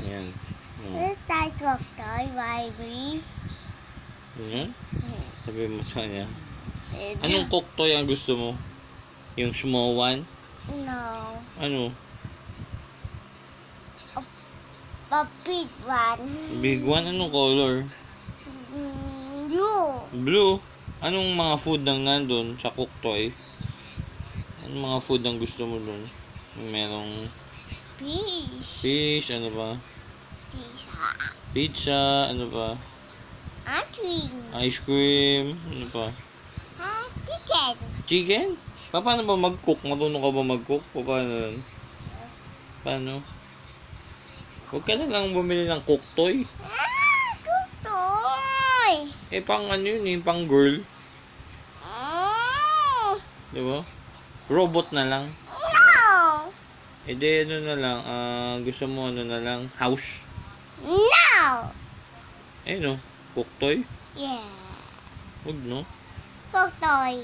Ayan. Let's try cocktail, baby. Ayan. Sabi mo sa kanya. Anong cook toy ang gusto mo? Yung small one? No. Ano? A big one. Big one? Anong color? Blue. Blue? Anong mga food ang nandun sa cook toy? Anong mga food ang gusto mo dun? Merong Fish. fish, ano ba? Pizza. Pizza, ano ba? Ice cream. Ice cream, ano pa? Chicken. Chicken? Paano ba mag-cook? Marunong ka ba mag-cook? Paano yun? Paano? Huwag ka na lang bumili ng cook toy. Toy. Pang ano yun pang girl. Di ba? Robot na lang. No. Ano na lang, gusto mo ano na lang, house. No. No, cook toy. Yeah. Huwag no. Cook toy.